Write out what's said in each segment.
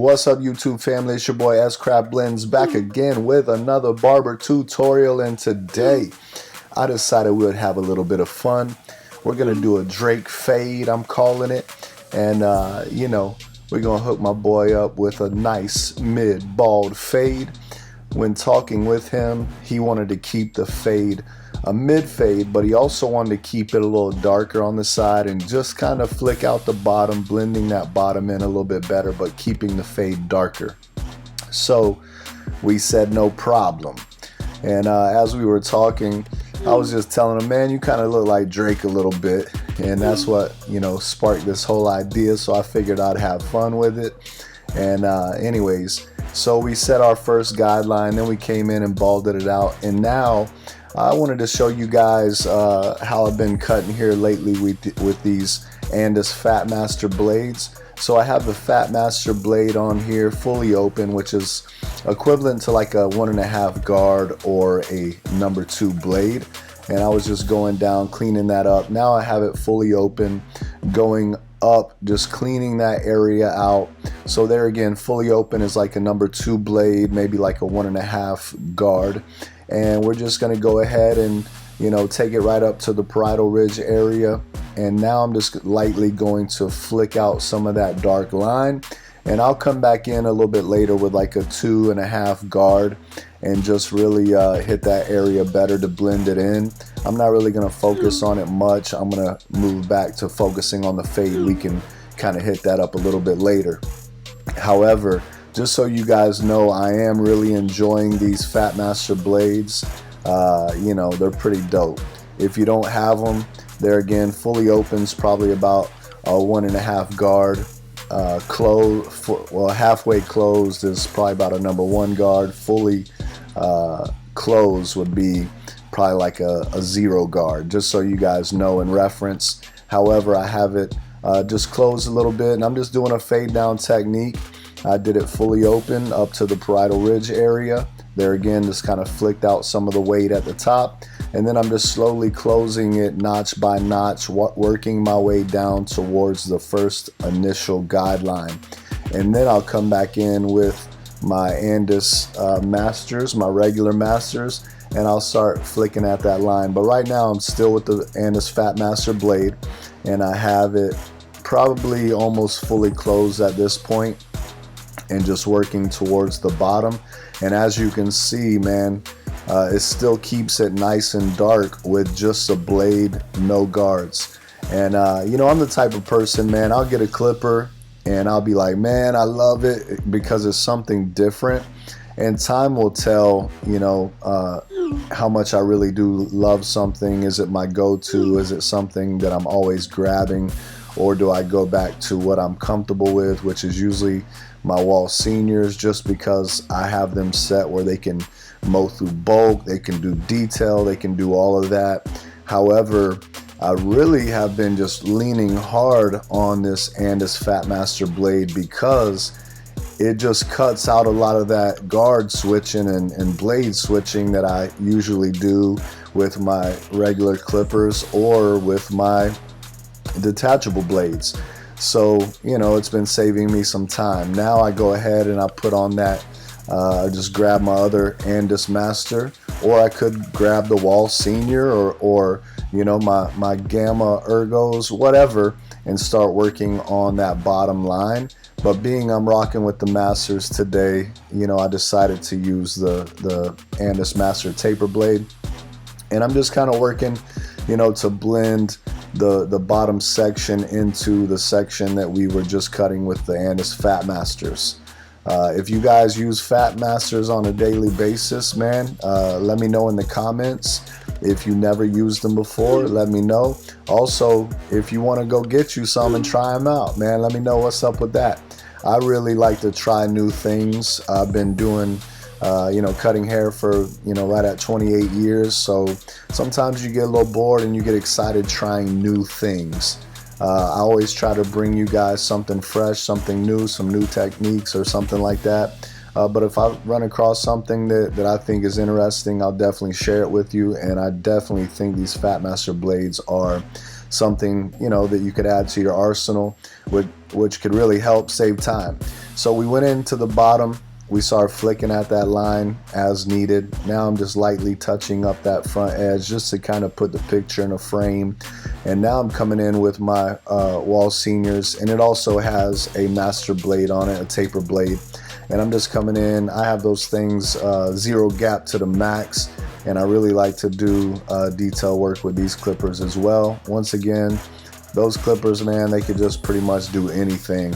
What's up, YouTube family? It's your boy S.Craft Blends back again with another barber tutorial, and today I decided we would have a little bit of fun. We're gonna do a Drake fade, I'm calling it, and we're gonna hook my boy up with a nice mid-bald fade. When talking with him, he wanted to keep the fade a mid fade, but he also wanted to keep it a little darker on the side and just kind of flick out the bottom, blending that bottom in a little bit better, but keeping the fade darker. So we said no problem. And as we were talking, I was just telling him, man, you kind of look like Drake a little bit. And that's what, sparked this whole idea. So I figured I'd have fun with it. And anyways, so we set our first guideline, then we came in and balded it out. And now I wanted to show you guys how I've been cutting here lately with these Andis Phat Master blades. So I have the Phat Master blade on here fully open, which is equivalent to like a 1.5 guard or a number 2 blade. And I was just going down, cleaning that up. Now I have it fully open, going up, just cleaning that area out. So there again, fully open is like a number 2 blade, maybe like a 1.5 guard. And we're just going to go ahead and take it right up to the parietal ridge area. And now I'm just lightly going to flick out some of that dark line, and I'll come back in a little bit later with like a 2.5 guard and just really hit that area better to blend it in. I'm not really going to focus on it much. I'm going to move back to focusing on the fade. We can kind of hit that up a little bit later. However, just so you guys know, I am really enjoying these Phat Master blades. They're pretty dope. If you don't have them, they're again fully opens, probably about a 1.5 guard. Halfway closed is probably about a number 1 guard. Fully closed would be probably like a 0 guard, just so you guys know in reference. However, I have it just closed a little bit, and I'm just doing a fade down technique. I did it fully open up to the parietal ridge area. There again, just kind of flicked out some of the weight at the top, and then I'm just slowly closing it notch by notch, working my way down towards the first initial guideline. And then I'll come back in with my Andis masters, my regular masters, and I'll start flicking at that line. But right now I'm still with the Andis Phat Master blade, and I have it probably almost fully closed at this point, and just working towards the bottom. And as you can see, man, it still keeps it nice and dark with just a blade, no guards. And I'm the type of person, man, I'll get a clipper and I'll be like, man, I love it because it's something different. And time will tell, how much I really do love something. Is it my go-to? Is it something that I'm always grabbing? Or do I go back to what I'm comfortable with, which is usually my wall seniors, just because I have them set where they can mow through bulk, they can do detail, they can do all of that. However, I really have been just leaning hard on this Andis Phat Master blade because it just cuts out a lot of that guard switching and blade switching that I usually do with my regular clippers or with my detachable blades. So it's been saving me some time. Now I go ahead and I put on that I just grab my other Andis Master, or I could grab the wall senior or my Gamma Ergos, whatever, and start working on that bottom line. But being I'm rocking with the masters today, I decided to use the Andis Master taper blade, and I'm just kind of working to blend the bottom section into the section that we were just cutting with the Andis Phat Masters. If you guys use Phat Masters on a daily basis, man, let me know in the comments. If you never used them before, let me know. Also, if you want to go get you some and try them out, man, let me know what's up with that. I really like to try new things. I've been doing cutting hair for right at 28 years, so sometimes you get a little bored and you get excited trying new things. I always try to bring you guys something fresh, something new, some new techniques or something like that. But if I run across something that I think is interesting, I'll definitely share it with you. And I definitely think these Phat Master blades are something that you could add to your arsenal, which could really help save time. So we went into the bottom. We started flicking at that line as needed. Now I'm just lightly touching up that front edge just to kind of put the picture in a frame. And now I'm coming in with my wall seniors, and it also has a master blade on it, a taper blade. And I'm just coming in. I have those things zero gap to the max, and I really like to do detail work with these clippers as well. Once again, those clippers, man, they could just pretty much do anything.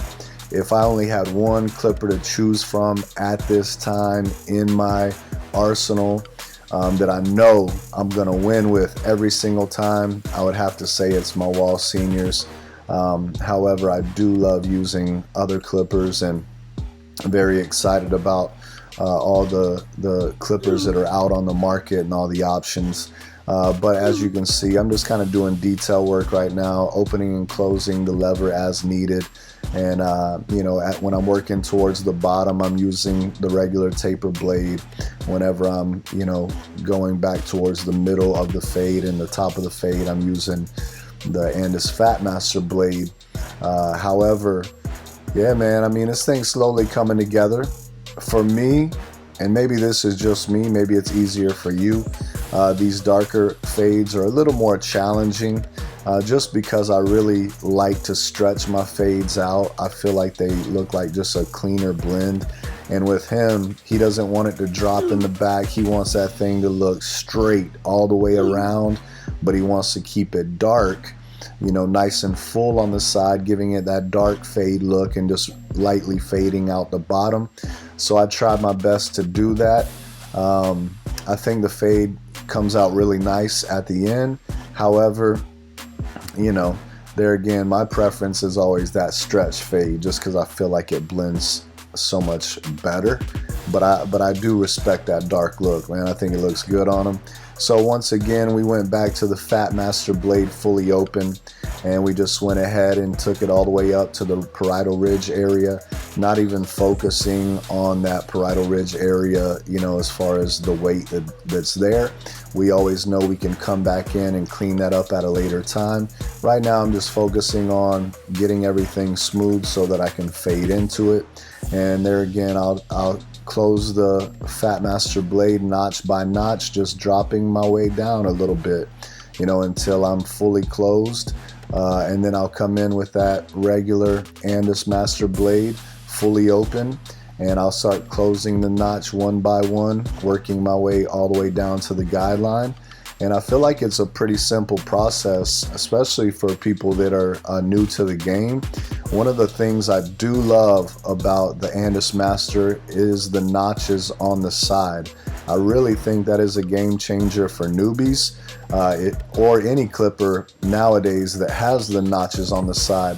If I only had one clipper to choose from at this time in my arsenal that I know I'm gonna win with every single time, I would have to say it's my wall seniors. However, I do love using other clippers, and I'm very excited about all the clippers that are out on the market and all the options. But as you can see, I'm just kind of doing detail work right now, opening and closing the lever as needed. And you know, when I'm working towards the bottom, I'm using the regular taper blade. Whenever I'm, you know, going back towards the middle of the fade and the top of the fade, I'm using the Andis Phat Master blade. However, yeah, man, I mean, this thing's slowly coming together for me, and maybe this is just me, maybe it's easier for you. These darker fades are a little more challenging just because I really like to stretch my fades out. I feel like they look like just a cleaner blend. And with him, he doesn't want it to drop in the back. He wants that thing to look straight all the way around, but he wants to keep it dark, you know, nice and full on the side, giving it that dark fade look and just lightly fading out the bottom. So I tried my best to do that. I think the fade comes out really nice at the end. However, you know, there again, my preference is always that stretch fade just because I feel like it blends so much better. But I do respect that dark look, man. I think it looks good on him. So once again, we went back to the Phat Master blade fully open, and we just went ahead and took it all the way up to the parietal ridge area, not even focusing on that parietal ridge area, you know, as far as the weight that's there. We always know we can come back in and clean that up at a later time. Right now, I'm just focusing on getting everything smooth so that I can fade into it. And there again, I'll close the Phat Master blade notch by notch, just dropping my way down a little bit, you know, until I'm fully closed. And then I'll come in with that regular Andis Master blade fully open, and I'll start closing the notch one by one, working my way all the way down to the guideline. And I feel like it's a pretty simple process, especially for people that are new to the game. One of the things I do love about the Andis Master is the notches on the side. I really think that is a game changer for newbies or any clipper nowadays that has the notches on the side.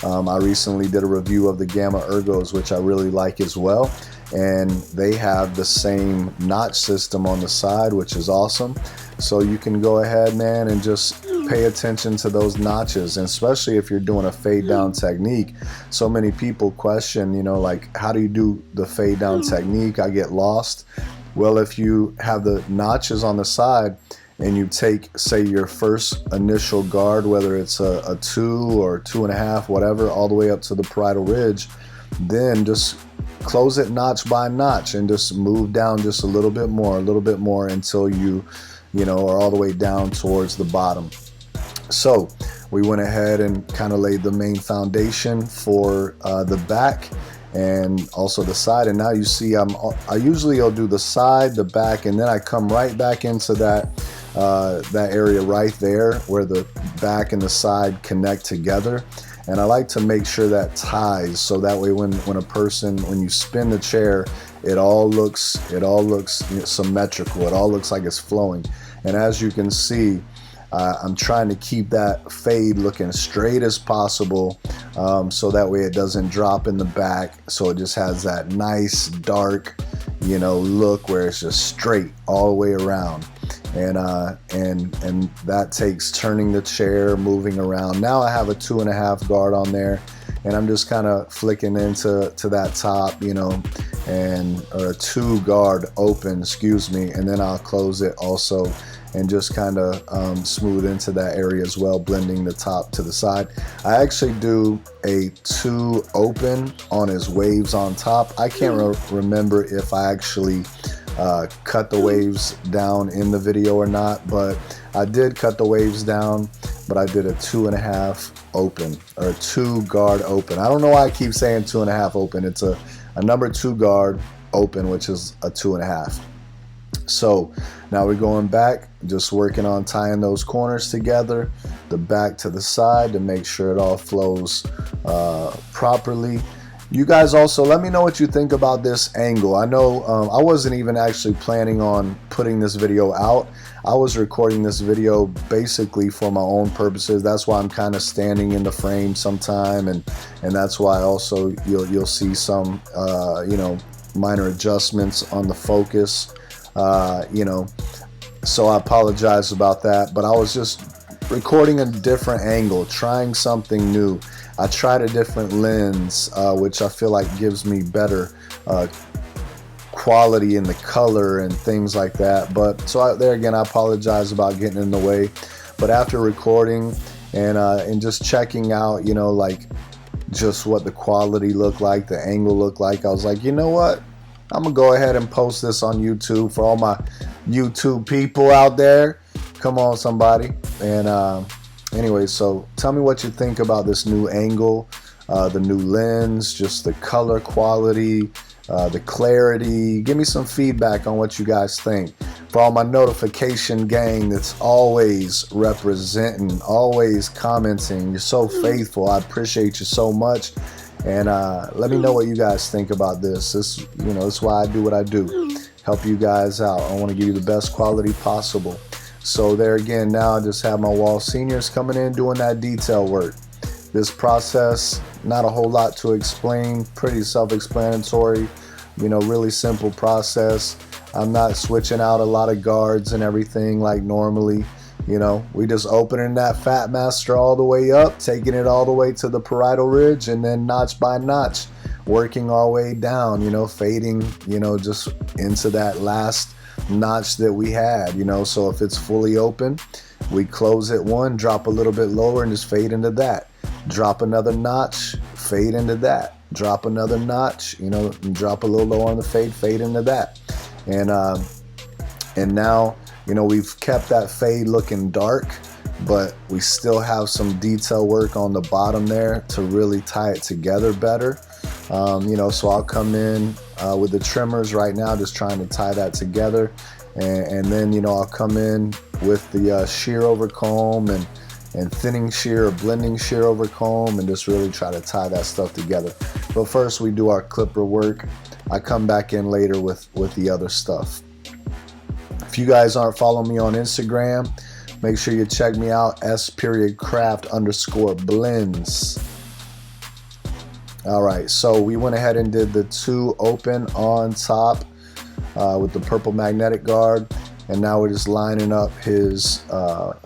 I recently did a review of the Gamma Ergos, which I really like as well. And they have the same notch system on the side, which is awesome. So you can go ahead, man, and just pay attention to those notches, and especially if you're doing a fade down technique. So many people question, you know, like, how do you do the fade down technique? I get lost. Well, if you have the notches on the side and you take, say, your first initial guard, whether it's a 2 or 2.5, whatever, all the way up to the parietal ridge, then just close it notch by notch and just move down just a little bit more until you know, are all the way down towards the bottom. So we went ahead and kind of laid the main foundation for the back and also the side. And now you see I usually will do the side, the back, and then I come right back into that area right there where the back and the side connect together. And I like to make sure that ties, so that way when you spin the chair, it all looks symmetrical. It all looks like it's flowing. And as you can see, I'm trying to keep that fade looking straight as possible, so that way it doesn't drop in the back. So it just has that nice dark, you know, look where it's just straight all the way around. And that takes turning the chair, moving around. Now I have a 2.5 guard on there, and I'm just kind of flicking into that top, you know, or a 2 guard open, excuse me, and then I'll close it also. and just kind of smooth into that area as well, blending the top to the side. I actually do a 2 open on his waves on top. I can't remember if I actually cut the waves down in the video or not, but I did cut the waves down, but I did a 2.5 open, or a 2 guard open. I don't know why I keep saying 2.5 open. It's a number 2 guard open, which is a 2.5. So now we're going back, just working on tying those corners together, the back to the side, to make sure it all flows properly. You guys also let me know what you think about this angle. I know I wasn't even actually planning on putting this video out. I was recording this video basically for my own purposes. That's why I'm kind of standing in the frame sometime, and that's why also you'll see some you know, minor adjustments on the focus. You know, so I apologize about that, but I was just recording a different angle, trying something new. I tried a different lens, which I feel like gives me better quality in the color and things like that. But so there again, I apologize about getting in the way. But after recording and just checking out, you know, like just what the quality looked like, the angle looked like, I was like, you know what? I'm gonna go ahead and post this on YouTube for all my YouTube people out there. Come on, somebody. And anyway, so tell me what you think about this new angle, the new lens, just the color quality, the clarity. Give me some feedback on what you guys think. For all my notification gang that's always representing, always commenting, you're so faithful. I appreciate you so much. And let me know what you guys think about this. This, you know, this is why I do what I do. Help you guys out. I want to give you the best quality possible. So there again, now I just have my wall seniors coming in doing that detail work. This process, not a whole lot to explain, pretty self-explanatory, you know, really simple process. I'm not switching out a lot of guards and everything like normally. You know, we just opening that Phat master all the way up, taking it all the way to the parietal ridge, and then notch by notch, working our way down, you know, fading, you know, just into that last notch that we had, you know. So if it's fully open, we close it one, drop a little bit lower, and just fade into that. Drop another notch, fade into that. Drop another notch, you know, and drop a little lower on the fade into that. And now, you know, we've kept that fade looking dark, but we still have some detail work on the bottom there to really tie it together better. You know, so I'll come in with the trimmers right now, just trying to tie that together. And then, you know, I'll come in with the shear over comb and thinning shear or blending shear over comb, and just really try to tie that stuff together. But first we do our clipper work. I come back in later with the other stuff. If you guys aren't following me on Instagram, make sure you check me out, S.Craft_blends. All right, so we went ahead and did the 2 open on top with the purple magnetic guard, and now we're just lining up his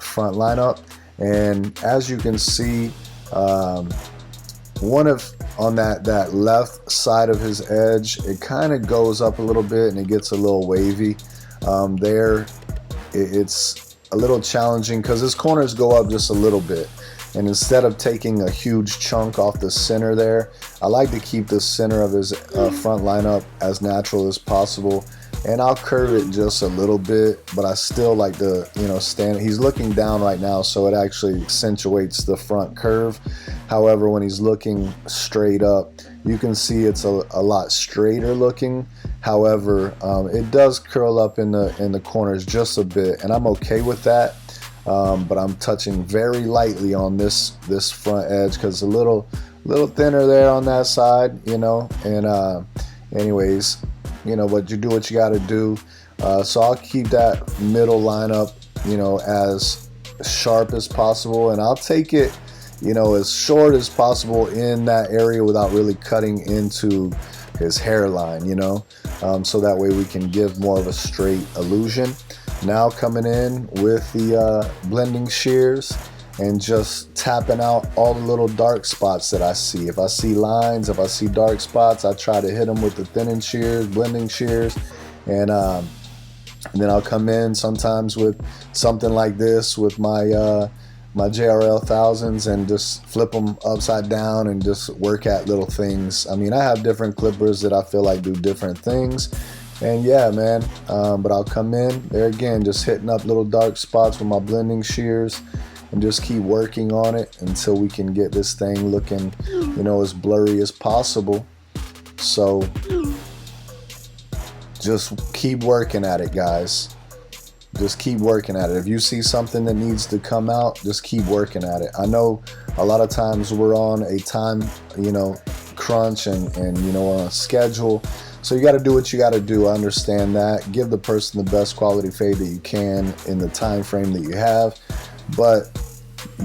front lineup. And as you can see, on that left side of his edge, it kind of goes up a little bit and it gets a little wavy. It's a little challenging because his corners go up just a little bit, and instead of taking a huge chunk off the center there, I like to keep the center of his front lineup as natural as possible, and I'll curve it just a little bit, but I still like to, you know, stand. He's looking down right now, so it actually accentuates the front curve. However, when he's looking straight up, you can see it's a lot straighter looking. However, it does curl up in the corners just a bit, and I'm okay with that. But I'm touching very lightly on this front edge because it's a little thinner there on that side, you know. And anyways, you know, but you do what you got to do. So I'll keep that middle lineup, you know, as sharp as possible, and I'll take it, you know, as short as possible in that area without really cutting into his hairline, you know, so that way we can give more of a straight illusion. Now coming in with the blending shears and just tapping out all the little dark spots that I see. If I see lines, if I see dark spots, I try to hit them with the thinning shears, blending shears, and And then I'll come in sometimes with something like this with my my JRL thousands and just flip them upside down and just work at little things. I mean, I have different clippers that I feel like do different things. And yeah, man, but I'll come in there again, just hitting up little dark spots with my blending shears and just keep working on it until we can get this thing looking, you know, as blurry as possible. So just keep working at it, guys. Just keep working at it. If you see something that needs to come out, just keep working at it. I know a lot of times we're on a time, you know, crunch and you know, we're on a schedule. So you got to do what you got to do. I understand that. Give the person the best quality fade that you can in the time frame that you have. But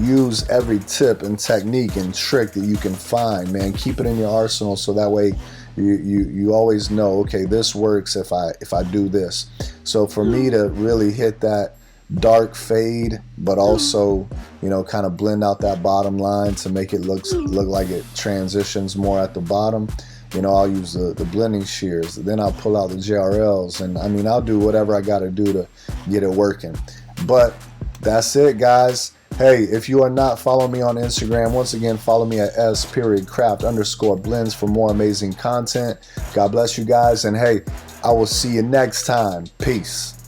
use every tip and technique and trick that you can find, man. Keep it in your arsenal so that way you always know, okay, this works if I do this. So for me to really hit that dark fade, but also, you know, kind of blend out that bottom line to make it look like it transitions more at the bottom, you know, I'll use the blending shears. Then I'll pull out the JRLs, and I mean, I'll do whatever I got to do to get it working. But that's it, guys. Hey, if you are not following me on Instagram, once again, follow me at S.Craft_blends for more amazing content. God bless you guys, and hey, I will see you next time. Peace.